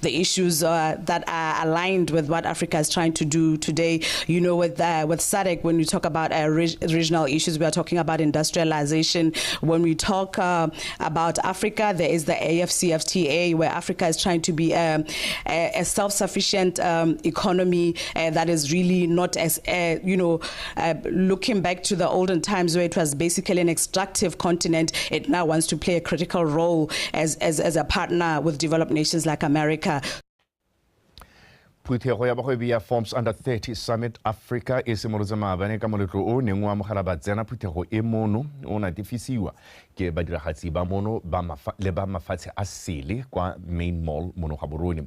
the issues that are aligned with what Africa is trying to do today. You know, with SADC, when we talk about regional issues, we are talking about industrialization. When we talk about Africa, there is the AFCFTA, where Africa is trying to be a self-sufficient economy that is really not as, looking back to the olden times where it was basically an extractive continent. It now wants to play a critical role as a partner with developed nations like America. Phuthego ya bagwebi ya Forms Under 30 Summit Africa e simolotse maabane ka moletlo o neng wa amogela batsena. Phuthego e mono o natifisiwa ke badiragatsi ba mono le ba mafatshe a sele kwa Main Mall mono ga borone.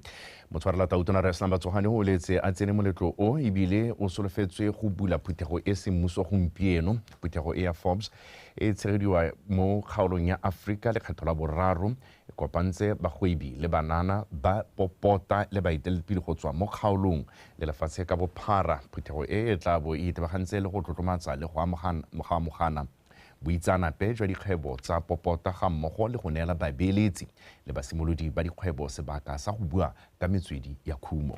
Motshwarela tautona Reslam Batsogane o letse a tsene moletlo o ebile o solofetswe go bula phuthego e semmuso gompieno. Phuthego e ya Forbes e tshegediwa mo kgaolong ya Africa le kgetho la boraro e kopantse bagwebi le banana ba popota le baeteledipele go tswa mo kgaolong le lefatshe ka bophara. Phuthego e tla bo e itebagantse le go tlotlomatsa le go amogana boitseanape jwa dikgwebo tsa popota ga mmogo le go neela babeeletsi le basimolodi ba dikgwebo sebaka sa go bua ka metswedi ya khumo.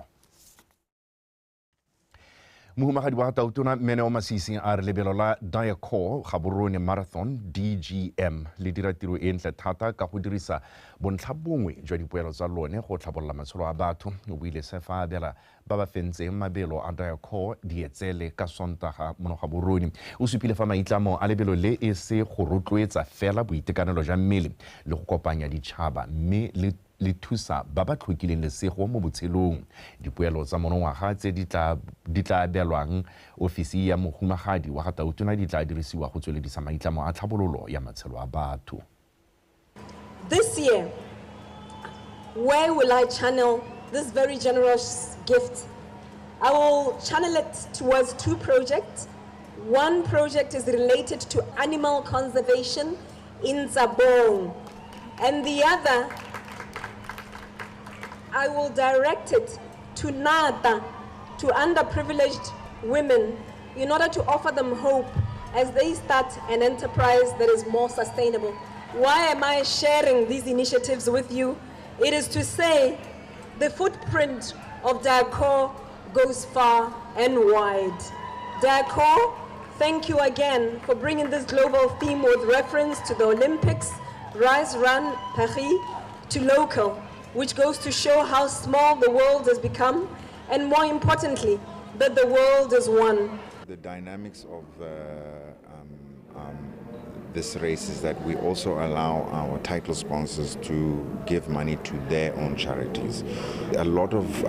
Mohumagadi wa tautona Meneo Masisi a re lebelo la NAKO Gaborone Marathon DGM le dira tiro e ntle thata ka go dirisa bontlhabongwe jwa dipoelo tsa lone go tlhabolola matshelo a batho. O buile se fa abela ba ba fentseng mabelo a NAKO di etsele ka Sontaga mono Gaborone. O supile fa maitlamo a lebelo le e se go rotloetsa fela boitekanelo jwa mmele le go kopanya ditšhaba mme le thusa ba ba tlhokileng lesego mo botshelong. Dipoelo tsa monongwaga tse di tla abelwang ofisi ya mohumagadi wa ga tautona di tla dirisiwa go tsweledisa maitlamo a tlhabololo ya matshelo a batho. This year, where will I channel this very generous gift? I will channel it towards two projects. One project is related to animal conservation in Zabong, and the other I will direct it to NATA, to underprivileged women, in order to offer them hope as they start an enterprise that is more sustainable. Why am I sharing these initiatives with you? It is to say the footprint of DIKGANG goes far and wide. DIKGANG, thank you again for bringing this global theme with reference to the Olympics, Rise, Run, Paris, to local, which goes to show how small the world has become, and more importantly, that the world is one. The dynamics of this race is that we also allow our title sponsors to give money to their own charities. A lot of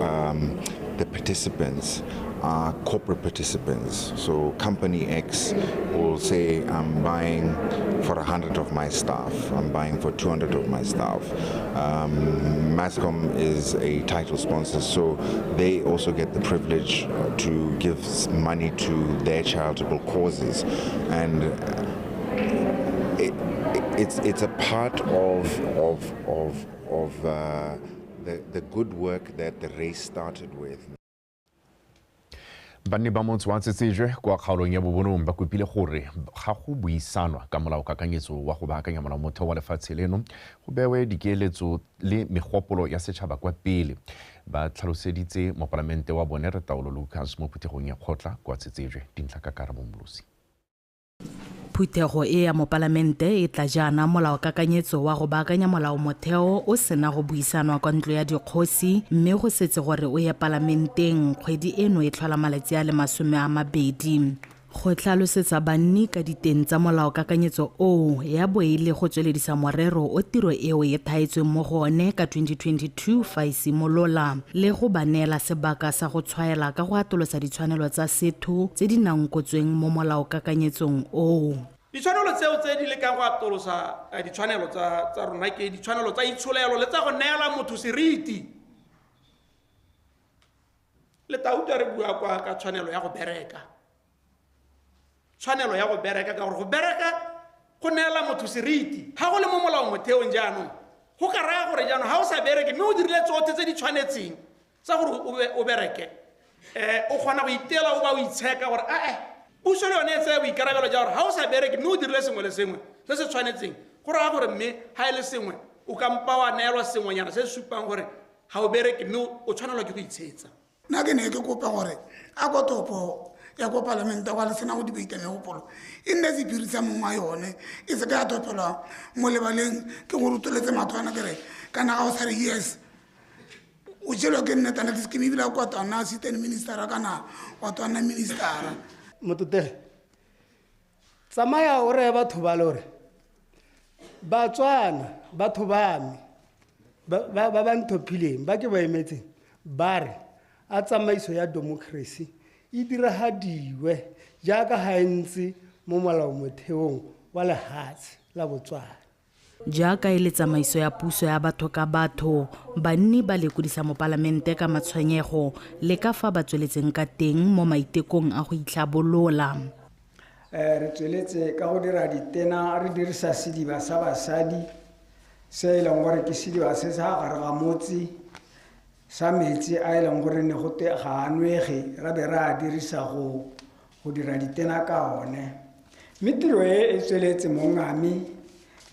the participants are corporate participants. So company X will say, I'm buying for 100 of my staff, I'm buying for 200 of my staff. Mascom is a title sponsor, so they also get the privilege to give money to their charitable causes. And it's a part of the good work that the race started with. Banne ba Motswa Tsetsejwe kwa kgaolong ya Bobonong ba kopile gore ga go buisanwa ka molao kakanyetso wa go baakanya molao motheo wa lefatshe leno go bewe dikeletso le megopolo ya setšhaba kwa pele. Ba tlhaloseditse mo parlamente wa bone Retaulo Lucas mo phuthegong ya kgotla kwa Tsetsejwe. Dintlha ka Karabo Molosi. Phuthego e ya mo parlamente e tla jana molao kakanyetso wa go baakanya molao motheo o sena go buisanwa kwa ntlo ya dikgosi mme go setse gore o ye parlamenteng kgwedi eno e tlhola malatsi a le 20. Go tlhalosetsa banni ka diteng tsa molao kakanyetso o ya boele go tsweledisa morero o tiro eo e thaetsweng mo go one ka 2022 fa e simolola le go banela sebaka sa go tshwaela ka go atolosa ditshwanelo tsa setho tse di nangkotsweng mo molao kakanyetsong o. Ditshwanelo tseo tse di lekang go atolosa ditshwanelo tsa rona ke ditshwanelo tsa itsholelo le tsa go neela motho seriti. Le tauta re bua kwa ka tshwanelo ya go bereka. Tshwanelo ya go bereka ka gore go bereka go neela motho seriti. Ha go le mo molao motheo jaanong go ka raya gore jaanong ha o sa bereke mme o dirile tsotlhe tse di tshwanetseng tsa gore o bereke o kgona go itela o ba o itsheka gore puso le yone tse boikarabelo ja gore ha o sa bereke mme o dirile sengwe le sengwe se se tshwanetseng go raya gore mme ha e le sengwe o ka mpa wa neelwa sengwenyana se supang gore ga o bereke mme o tshwanelwa ke go itshetsa. Nna ke ne ke kopa gore a ko topo ya ko parlamente wa le sena go debate megopolo e nne sephiri sa mongwe wa yone e se ka ya topelwa mo lebaleng ke go rutoletse mathwana kere kana ga o sa re yes o jelwa ke nnetana ke skimi bila kwa tana assistant minister kana wa tana minister mototele tsamaya o re batho ba lore Batswana batho bami ba bantophileng ba ke ba emetseng ba re a tsamaiso ya democracy e diragadiwe jaaka gantsi mo molaomotheong wa lehatshe la Botswana. Jaaka e le tsamaiso ya puso ya batho ka batho, banni ba lekodisa mo palamente ka matshwenyego le ka fa ba tsweletseng ka teng mo maitekong a go itlhabolola. Re tsweletse ka go dira ditena re dirisa sediba sa basadi se e leng gore ke sediba se sa gare ga motse sa metsi a e leng gore ne go te ga anwege ra be ra dirisa go dira ditena ka one. Mme tiro e tsweletse mo ngami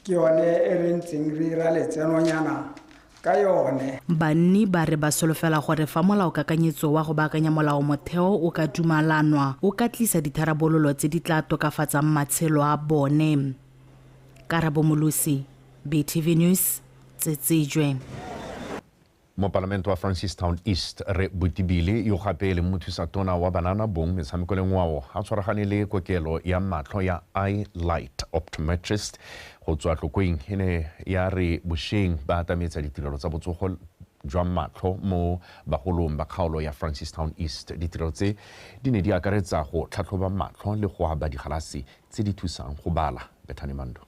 ke yone e re ntseng re ira letsenonyana ka yone. Banni ba re ba solofela gore fa molaokakanyetso wa go baakanya molao motheo o ka dumalanwa o ka tlisa ditharabololo tse di tla tokafatsang matshelo a bone. Karabo Molusi, BTV News, Tsetsejwe. Mo parlamento wa Francistown East re Botibile yo gape le mothusatona wa banana bong metshameko le ngwao a tshwaragane le kokelo ya matlho ya eye light optometrist go tswa tlokweng ene ya re bosheng ba atametsa ditirelo tsa botsogo jwa matlho mo bagolong ba kgaolo ya Francistown East. Ditirelo tse di ne di akaretsa go tlhatlhoba matlho le go aba digalase tse di thusang go bala. Bethany Mando.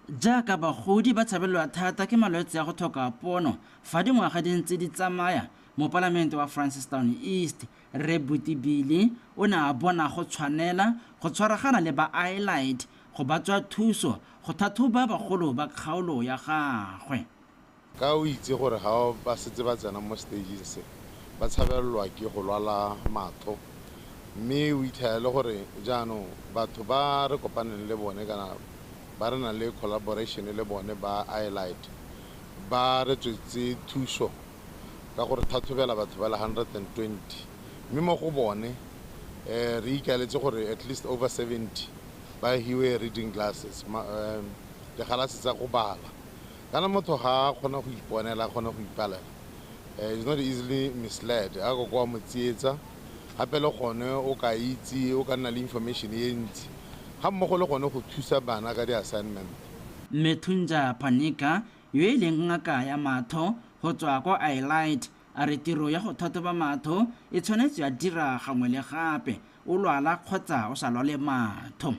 Jaaka bagodi ba tshabelelwa thata ke malwetse ya go tlhoka pono fa dingwaga di ntse di tsamaya mo palamente wa Francistown East re Botibile o ne a bona go tshwanela go tshwaragana le ba eyelight go ba tswa thuso go thathoba bagolo ba kgaolo ya gagwe. Ka o itse gore ga ba setse ba tsena mo stageng se ba tshabelelwa ke go lwala matho mme o ithaele gore jaanong batho ba re kopaneng le bone kana ba re na le collaboration le bone ba eyelight ba re tswetse thuso ka gore thathobela batho ba le 120 mme mo go bone re ikaeletse gore at least over 70 ba hiwe reading glasses le galase tsa go bala kana motho ga khona go iponela khona go ipalela is not easily misled a go kwa motsietsa gape le gone o ka itse o ka nna le information e ntsi ga mmogo le gone go thusa bana ka di-assignment. Methunja Panika yo e leng ngaka ya matho go tswa ko eyelight a re tiro ya go thathoba matho e tshwanetse ya dira gangwe le gape o lwala kgotsa o sa lwale matho.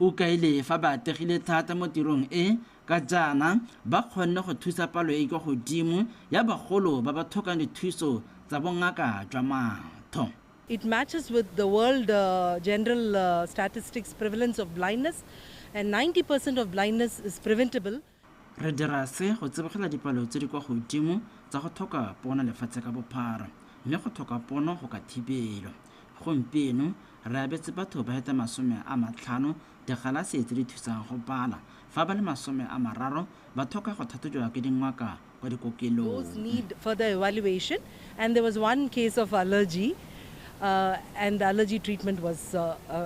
O kaile fa ba tegile thata mo tirong e ka jana ba kgonne go thusa palo e go godimo ya bagolo ba ba tlhokang dithuso tsa bongaka jwa matho. It matches with the world general statistics prevalence of blindness, and 90% of blindness is preventable. Re dira se go tsebogela dipalo tse di kwa godimo tsa go tlhoka pono lefatshe ka bophara mme go tlhoka pono go ka thibelwa. Gompieno re abetse batho ba heta 50 digalase tse di thusang go bala fa ba le 30 ba tlhoka go thathojwa ke dingwaka kwa dikokelong. Those need further evaluation, and there was one case of allergy and the allergy treatment was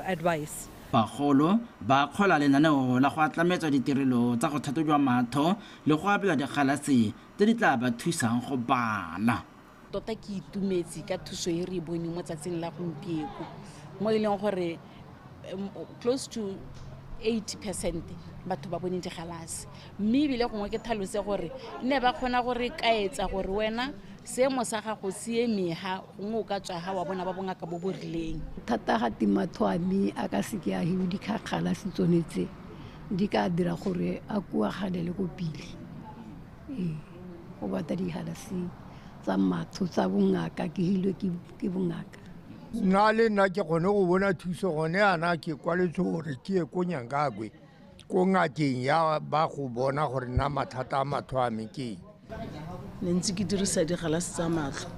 advised. Bagolo ba kgola lenaneo la go atlametsa ditirelo tsa go thathojwa matho le go abela digalase tse di tla ba thusang go bala. Tota ke itumetse ka thuso e re bone mo tsatsing la gompieko mo e leng gore close to 80% batho ba bone digalase mme bile gongwe ke tlhalose gore ne ba kgona gore kaetsa gore wena seemo sa gago se emeha gongwe o ka tswa ha wa bona ba bongaka bo borileng thata ga timatho a me a ka se ke a hiu di khakgala se tsonetse di ka dira gore a kua gale le go pile go bata di halase tsa matho tsa bongaka ke hilwe ke bongaka. Nna le nna ke gone go bona thuso gone ana ke kwaletse gore ke e ko Nyangagwe ko ngakeng ya ba go bona gore nna mathata a matho a me ke ne ntse ke dirisa digalase tsa matlho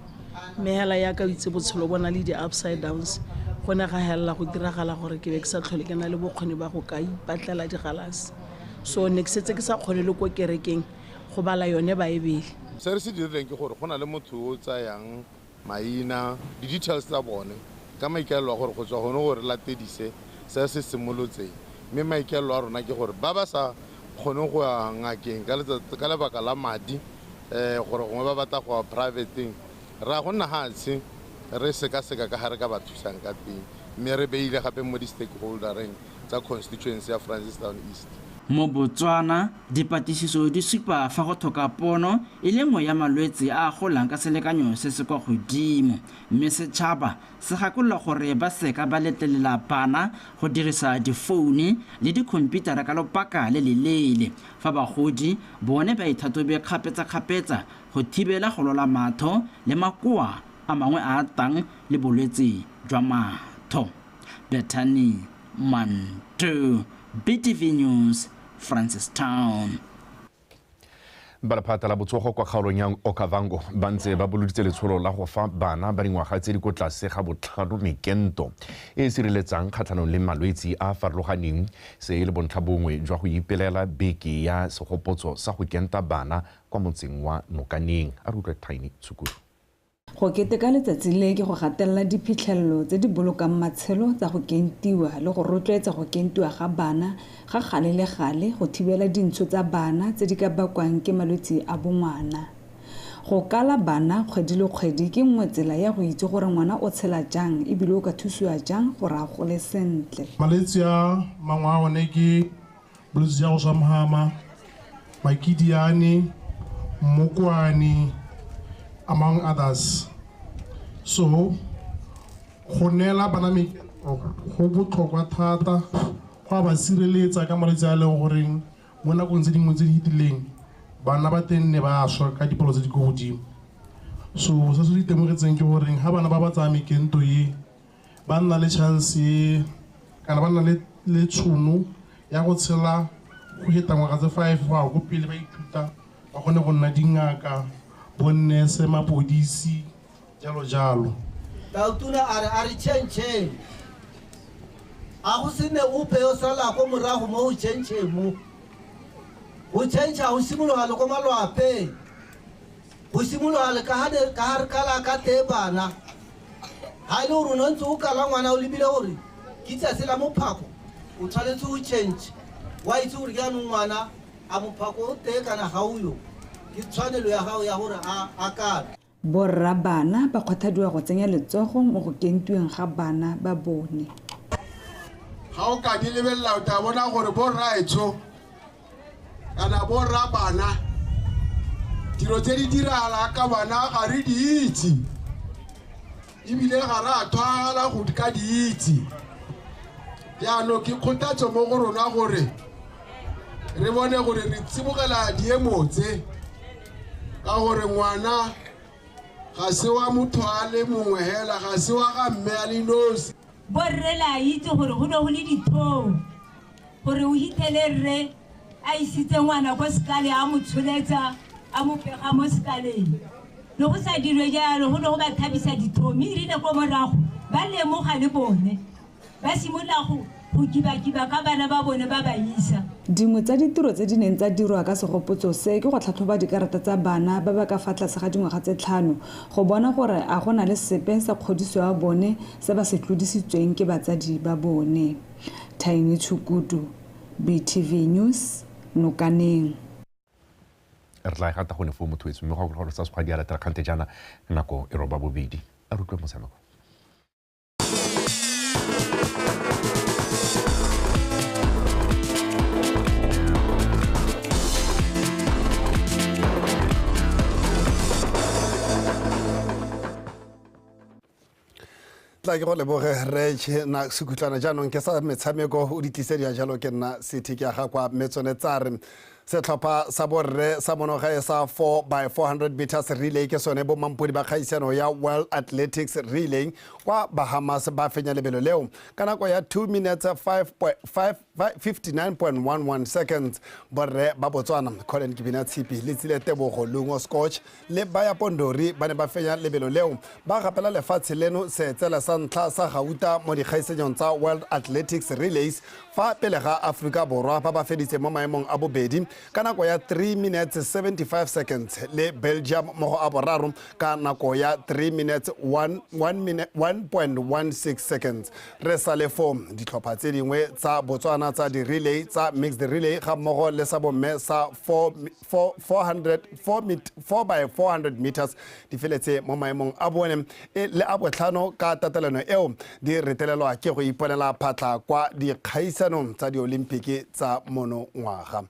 mehela ya ka itse botshelo bona le di-upside downs go ne ga hela go diragala gore ke be ke sa tlhole ke na le bokgoni ba go ka ipatlela digalase so ne ke setse ke sa kgone le ko kerekeng go bala yone baebele se re se dirileng ke gore go na le motho o tsayang maina di-details tsa bone ka maikaelelo a gore go tswa gone gore latedise se se simolotseng mme maikaelelo a rona ke gore ba ba sa kgone go ya ngakeng ka lebaka la madi gore gongwe ba batla go ya privateng ra go nna hatshe re sekaseka ka ga re ka ba thusang ka teng mme re beile gape mo di-stakeholdereng tsa constituency ya Francistown East. Mo Botswana dipatlisiso di supa fa go tlhoka pono e le nngwe ya malwetse a golang ka selekanyo se se kwa godimo mme setšhaba se gakolola gore ba seka ba letlelela bana go dirisa difoune le dikhomputara ka lobaka le leleele fa bagodi bone ba ithathobe kgapetsa-kgapetsa go thibela go lola matho le makoa a mangwe a tang le bolwetse jwa matho. Bethany Manto, BTV News, Francistown. Balaphata la botsogo kwa kgaolong ya Okavango ba ntse ba boloditse letsholo la go fa bana ba dingwaga tse di ko tlase ga botlhano mekento e e sireletsang kgatlhanong le malwetse a a farologaneng se e le bontlhabongwe jwa go ipelela beke ya segopotso sa go kenta bana kwa motseng wa Nokaneng. A re utlwe Tiny Tsukuru. Go keteka letsatsi le ke go gatelela diphitlhelelo tse di bolokang matshelo tsa go kentiwa le go rotloetsa go kentiwa ga bana ga gale le gale go thibela dintsho tsa bana tse di ka bakwang ke malwetse a bongwana. Go kala bana kgwedi le kgwedi ke nngwe tsela ya go itse gore ngwana o tshela jang ebile o ka thusiwa jang gore a gole sentle. Malwetse a mangwe a one ke bolwetse jwa go swa mohama, makidiane, mmokwane, among others. So go nela bana go botlhokwa thata go ba sireletsa ka malwetse a leng goreng mo nakong tse dingwe tse di hitileng bana ba tenne ba swa ka dipalo tse di go godimo. So se se ditemogetseng ke goreng ha bana ba tsaya mekento ye ba nna le chance kana ba nna le tšhono ya go tshela go heta ngwaga tse 5 wa go pele ba ithuta ba gone go nna dingaka bonnese mapodisi jalo jalo. Tautuna are chenche a go sene upe o sala ko morago mo o chenche mo o chencha o simologa le ko malwape o simologa le ka har kala ka tebana ha ile o rona ntse o kala ngwana o lebile gore ke tsa sela mo phako o tshwanetse o change wa itse gore ya ngwana a mo phako o te kana ga uyo ke tshwanelo ya gago ya gore a ka borra bana ba kgwathadiwa go tsenya letsogo mo go kentiweng ga bana ba bone. Ga o ka di lebella o ta bona gore borra etso kana borra bana tiro tse di dirala ka bana ga re di itse ebile ga ra thwala go ka di itse ya no ke kgothatso mo go rona gore re bone gore re tsibogela diemotse ka gore ngwana ga se wa motho a le mongwe hela ga se wa ga mme a le nosi borre la itse gore go no go le dithoo gore o hitelere a isitse ngwana go sekale a mo tsholetsa a mo pega mo sekaleng le go sa dirwe jalo go no go ba thabisa dithoo mme rile ko morago ba lemoga le bone ba simola go kiba ka bana ba bone ba ba isa. Dingwe tsa ditiro tse di neng tsa dirwa ka segopotso se ke go tlhatlhoba dikarata tsa bana ba ba ka fa tlase ga dingwaga tse 5 go bona gore a gona le sepe sa kgodiso ya bone se ba se tlodisitsweng ke batsadi ba bone. Tiny Tshukudu, BTV News, Nokaneng. Re tla gata go ne fo motho etse mme go go sa se kgwa di ala tla kante jana nako e roba bobedi a rutlwe mosameko. Tla ke go leboge re na sekutlana jaanong ke sa metshameko o di tlisedia jalo ke nna sethi ke ga kwa metsone tsare setlhopha sa borre sa monogae sa 4x400 meters relay ke sone bo mampodi ba kgaisano ya World Athletics Relay kwa Bahamas ba fenya lebelo leo ka nako ya 2 minutes 59.11 seconds. Borre ba Botswana Colin Kibina Tshipi le tsile Tebogo Lungo Scotch le Baya Pondori ba ne ba fenya lebelo leo ba gapela lefatshe leno se tsela sa ntlha sa gauta mo dikgaisenyong tsa World Athletics Relays fa pele ga Afrika Borwa ba ba feditse mo maemong a bobedi ka nako ya 3 minutes 75 seconds le Belgium mo go a boraro ka nako ya 3 minutes 1.16 seconds re sa le fo ditlhopha tse dingwe tsa Botswana tsa di relay tsa mixed relay ga mmogo le sa bomme sa 4 by 400 meters di feletse mo maemong a bone le a botlhano ka tatelano eo di retelelwa ke go iponela phatla kwa dikgaisanong tsa di-Olimpiki tsa monongwaga.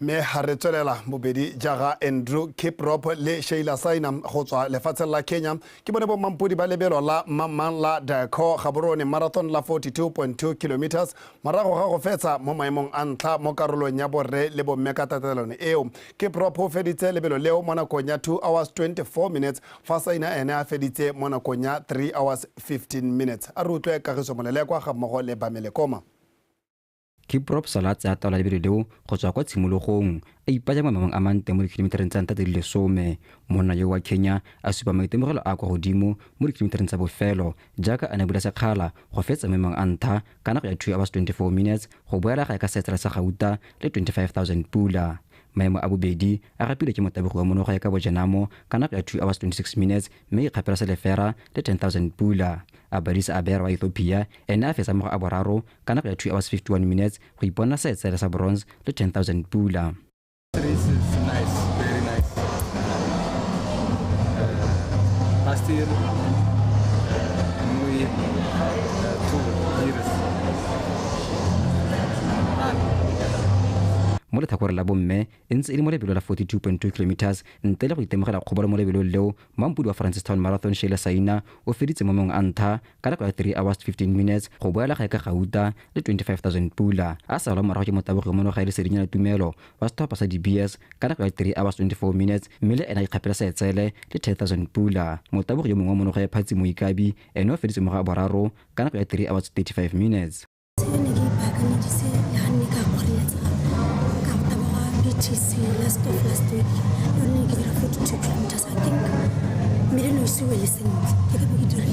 Me ha re tswelela bobedi jaga Andrew Kiprop le Sheila Saina go tswa lefatshe la Kenya ke bone bo mampudi ba lebelo la mamang la DIKGANG Gaborone marathon la 42.2 kilometers marago ga go fetsa mo maemong a ntlha mo karolong ya borre le bo mmeka tatelano eo Kiprop o feditse lebelo leo mo nakong ya 2 hours 24 minutes fa Saina ene a feditse mo nakong ya 3 hours 15 minutes a re utlwe kagiso molelekwa ga mmogo le Bamelekoma. Kiprop salatse a taola lebelo leo go tswa kwa tshimologong a ipaya mamang a mante mo dikilometereng tsa ntate di le 10 monna yo wa Kenya a supa maitemogelo a kwa godimo mo dikilometereng tsa bofelo jaaka a ne bula sekgala go fetsa mamang a ntha ka nako ya 2 hours 24 minutes go boela ga ka setsela sa gauta le 25,000 pula. Maemo a bobedi a gapile ke motabogi wa monogo ya ka bojanamo ka nako ya 2 hours 26 minutes mme e kgapela sa lefera le 10,000 pula. A Badisa Abera wa Ethiopia ene a fetsa mo a boraro ka nako ya 2 hours 51 minutes go ipona setsela sa bronze le 10,000 pula. This is nice, very nice. Last year, we 2 years. Mo letlhakore la bomme e ntse e le mo lebelo la 42.2 kilometers ntle le go itemogela kgobalo mo lebelong leo mampudi wa Francistown Marathon Sheila Saina o feditse mo mongwe a ntha ka nako ya 3 hours 15 minutes go boela ga ka gauta le 25,000 pula a salwa morago ke motabogi wa monoga le Serinyana Tumelo wa setlhopha sa DBS ka nako ya 3 hours 24 minutes mme le ena a ikgapela sa etsele le 10,000 pula. Motabogi yo mongwe wa monoga ya Phatsi Moikabi ene o feditse mo ga boraro ka nako ya 3 hours 35 minutes. Last week, you only give it 42 kilometers, I think. Maybe no, you will listen. You can be doing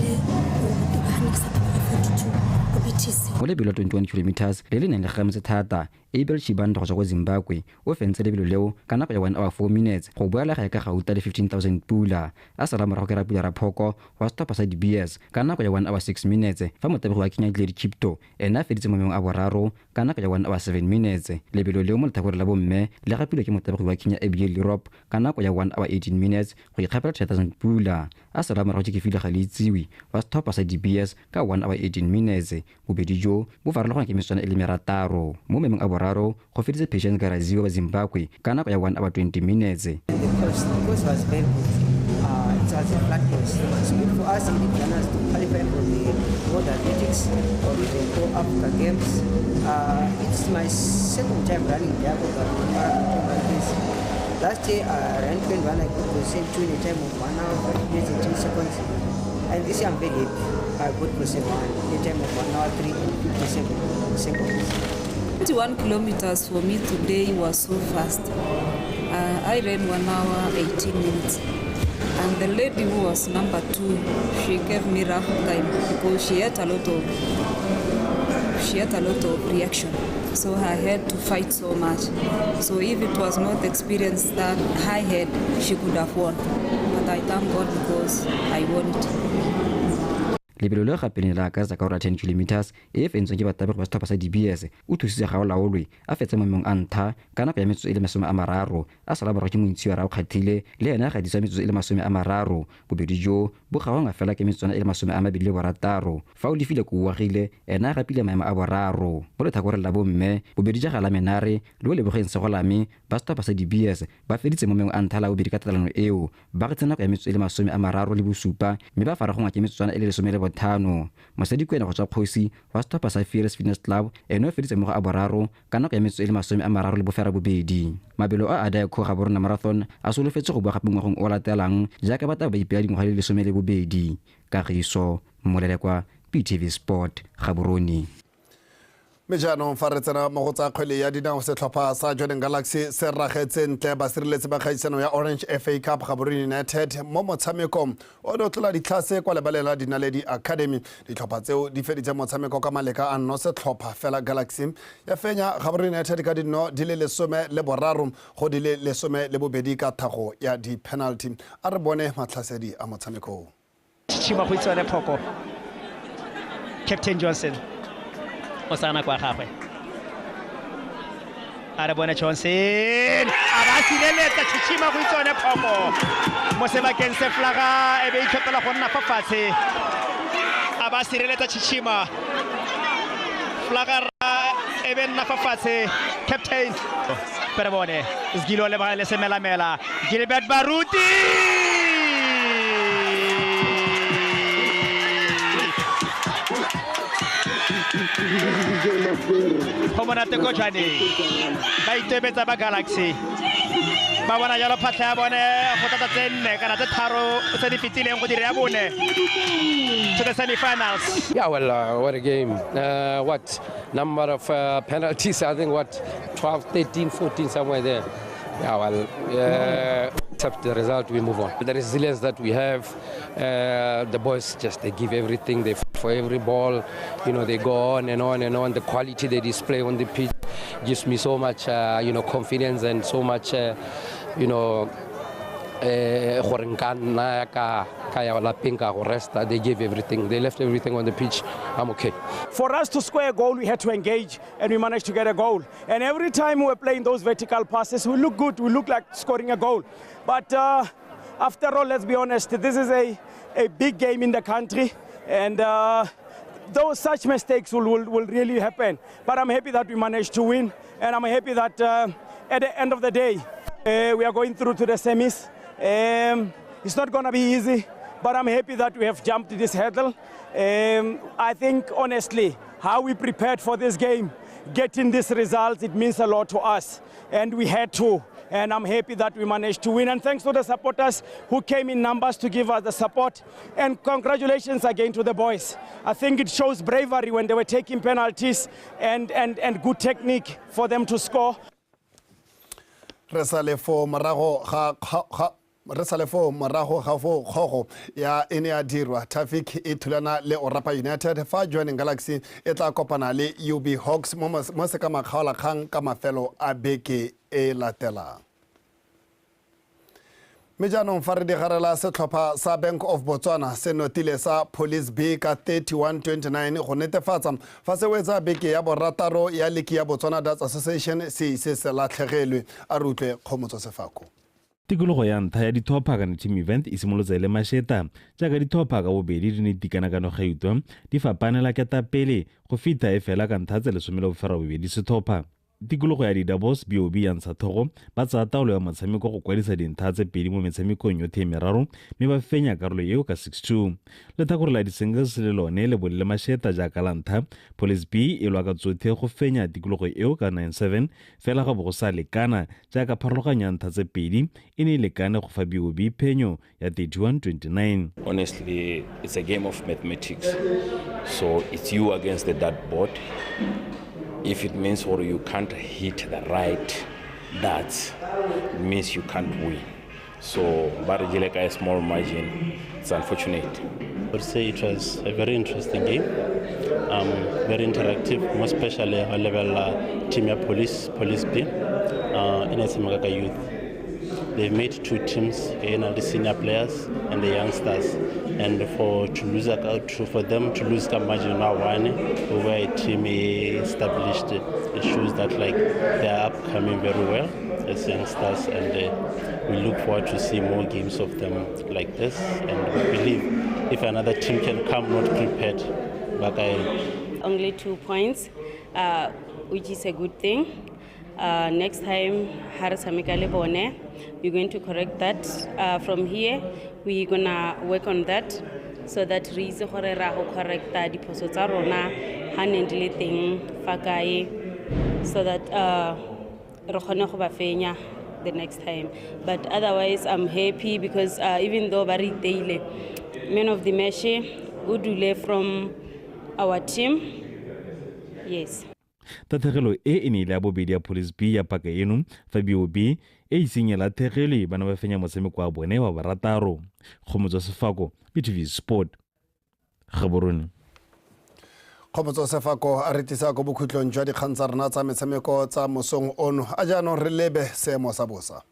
mo lebelo 21 kilometers le le neng le gametse thata Abel Chibanda go tswa kwa Zimbabwe o fentse lebelo leo ka nako ya 1 hour 4 minutes go boela ga ka gauta le 15,000 pula a sala morago ke rapula ra phoko wa setlhopha sa DBS ka nako ya 1 hour 6 minutes fa motabogi wa Kenya Glady Kipto ena a feditse mo mengwe a boraro ka nako ya 1 hour 7 minutes lebelo leo mo letlhakore la bomme le gapilwe ke motabogi wa Kenya Abigail Europe ka nako ya 1 hour 18 minutes go ikgapela 10,000 pula a sala morago ke file ga le itsiwi wa setlhopha sa DBS ka 1 hour 18 minutes bobedi jo bo farologana ke metswana e le merataro mo memeng a boraro go feditse Patience Garaziwe wa Zimbabwe ka nako ya 1 hour 20 minutes. The course was very good. It was a flat course. It's good for us in Ghana to qualify for the World Athletics or the Africa Games. It's my second time running the Africa marathon like this. Last year I ran 21. I got the same two in a time of 1 hour 5 minutes and 2 seconds. And this year I'm very happy. I got the same one in a time of 1 hour 3 and 57 seconds. 21 kilometers for me today was so fast. I ran 1 hour 18 minutes. And the lady who was number 2, she gave me rough time because she had a lot of reaction. So I had to fight so much. So if it was not the experience that I had, she could have won. But I thank God because I won it. Lebelo le gapeleng la ka ka 10 kilometers e fentswe ke batabegi ba setlhopha sa DBS o thusitse ga o laolwe a fetse mo mong a ntha ka nako ya metsotso e le 30 a sala morago ke montsi wa ra o kgathile le ena ga ditsa metsotso e le 30 bobedi jo bo gaonga fela ke metsotso e le 26 fa o lefile go uagile ena ga pile maemo a boraro bo le thakore la bomme bobedi ja ga la menare le o lebogeng se go lame ba setlhopha sa DBS ba feditse mo mong a ntha la bobedi ka tatalano eo ba re tsena go ya metsotso e le 30 le bosupa mme ba fara go ngwa ke metsotso e le 10 thano mosadi kwena go tswa kgosi wa setlhopha sa Fearless Fitness Club ene o feditse mo go a boraro ka nako ya metsotso e le 30 le bofera bobedi mabelo a DIKGANG Gaborone marathon a solofetse go bua gape ngwageng o latelang jaaka bataba ba ipela dingwaga le 12 Kagiso Molelekwa PTV Sport Gaborone. mme jaanong fa re tsena mo go tsa kgwele ya dinao setlhopha sa Jordan Galaxy se ragetse ntle basireletsi ba kgaisano ya Orange FA Cup Gaborone United mo motshamekong o ne o tlola ditlhase kwa lebalela dinaledi academy. Ditlhopha tseo di feditse motshameko ka maleka a nno setlhopha fela Galaxy ya fenya Gaborone United ka dino di le 13 go di le 12 ka thago ya di penalty. A re bone matlhasedi a motshameko. Chima go itsone phoko Captain Johnson o sana kwa gagwe a re bone Johnson a ba sireletsa Chima go itsone phoko mo sebakeng se flaga e be itlhopela go nna fa fatshe a ba sireletsa Chima flaga e be nna fa fatshe Captain pero bone Sgilo le ba le semelamela Gilbert Baruti Homonate ko jane ba itebetsa ba Galaxy ba bona jalo phatlha ya bone go tata tsenne kana tse tharo tse di fitileng go dire ya bone to the semi-finals. Yeah, well, what a game. What number of penalties? I think what 12, 13, 14 somewhere there. Yeah, well, accept the result, we move on. The resilience that we have, the boys they give everything, they fight for every ball, they go on and on and on. The quality they display on the pitch gives me so much, confidence and so much, they gave everything, they left everything on the pitch. I'm okay. For us to score a goal, we had to engage, and we managed to get a goal. And every time we were playing those vertical passes, we look good, we look like scoring a goal. But after all, let's be honest, this is a big game in the country, and those such mistakes will really happen. But I'm happy that we managed to win, and I'm happy that at the end of the day, we are going through to the semis. It's not going to be easy, but I'm happy that we have jumped this hurdle. I think, honestly, how we prepared for this game, getting this result, it means a lot to us, and we had to. And I'm happy that we managed to win. And thanks to the supporters who came in numbers to give us the support. And congratulations again to the boys. I think it shows bravery when they were taking penalties and good technique for them to score. Resalefo morago ga fo kgogo ya ene ya dirwa traffic e thulana le Orapa United fa Joining Galaxy e tla kopana le UB Hawks mo se ka makgaola kgang ka mafelo a beke e latela. Me jaanong fa re di garela setlhopha sa Bank of Botswana se notile sa Police B ka 31-29 go netefatsa fa se wetsa beke ya borataro ya League ya Botswana Darts Association se latlhegelwe a rutlwe Kgomotso Sefako. Tikologo ya ntlha ya dithophaka na team event e simolotse le masheta jaaka dithophaka bobedi di ne dikanakano ga itwa di fapanela ketapele go fita e fela ka ntha tse 12 sethopha. Tikologo ya di-doubles BOB ya ntsha thogo ba tsaya taolo ya motshameko go kwadisa dintha tse pedi mo metshamekong yotlhe meraro mme ba fenya karolo eo ka 6-2. Letlhakore la di-singles le lone le bolele masheta jaaka la ntlha Police B e lwa ka tsotlhe go fenya tikologo eo ka 9-7 fela ga bo go sa lekana jaaka pharologanyo ya ntlha tse pedi e ne e lekane go fa BOB phenyo ya 31-29. Honestly, it's a game of mathematics. So it's you against the dartboard. If it means or you can't hit the right darts, it means you can't win. So, Barijileka a small margin. It's unfortunate. I would say it was a very interesting game, very interactive, more especially at level TEME Police B, in Esimagaka Youth. They've made two teams, the senior players and the youngsters, and for them to lose the margin now one over a team established, it shows that they are upcoming very well as youngsters, and we look forward to see more games of them like this, and we believe if another team can come not prepared, only 2 points, which is a good thing. Next time, we're going to correct that. From here, we're going to work on that so that we correct so that the next time. But otherwise, I'm happy because even though Barry Daily, man of the match, Udule from our team, yes. tathegelo e ne ile ya bobedi ya Police B ya paka eno fa BOB e isinyela thegelo bana ba fenya motshameko wa bone wa barataro. Khomotso Sefako, BTV Sport. Gaborone. Khomotso Sefako a retisa go bokhutlong jwa dikgang tsa rena tsa metshameko tsa mosong ono a jaanong re lebe seemo sa bosa.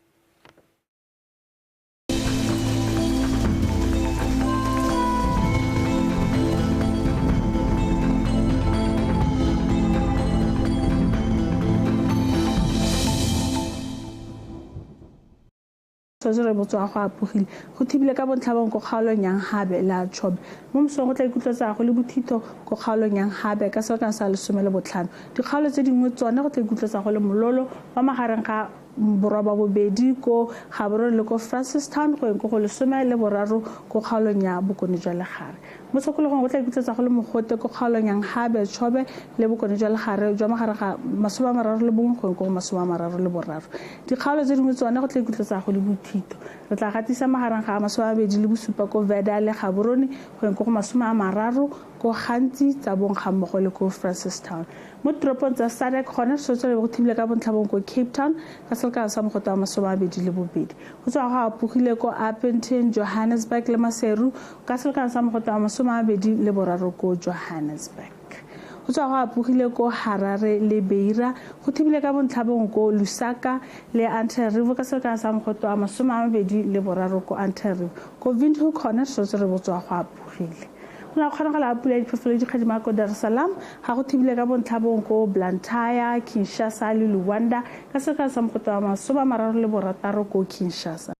Re botswa go apogile go thibile ka bontlhabong go kgaolong yang habe la chobe mo mosong go tla ikutlwetsa go le bothito go kgaolong yang habe ka selekano sa 15 dikgaolo tse dingwe tsone go tla ikutlwetsa go le mololo wa magareng ga boroba bobedi ko Gaborone le ko Francistown go eng go 13 go kgaolong ya bokone jwa legare mo sekolong go tla ikutlwetsa go le mogote go kgaolong yang habe chobe le bokone jwa legare jwa magareng ga 31 go eng go 33 dikgaolo tse dingwe tsone go tla ikutlwetsa go le bothito re tla gatisa magareng ga 27 ko Veda le Gaborone go eng go 30 ko gantsi tsa bongga mmogo le ko Francistown mo toropong tsa Sadek gone se go thibile ka bontlhabong ko Cape Town ka selekano sa mogota wa 22 go tswa go apogile ko Appleton, Johannesburg le Maseru ka selekano sa mogota wa 23 ko Johannesburg go tswa go apogile ko Harare le Beira go thibile ka bontlhabong ko Lusaka le Antananarivo ka selekano sa mogota wa 23 ko Antananarivo ko Windhoek gone se go tswa go apogile na kgonagala pula dipefelo di khadima ko Dar es Salaam ga go thibile ka bontlhabong ko Blantyre, Kinshasa le Luanda ka selekano sa mogota wa 36 ko Kinshasa.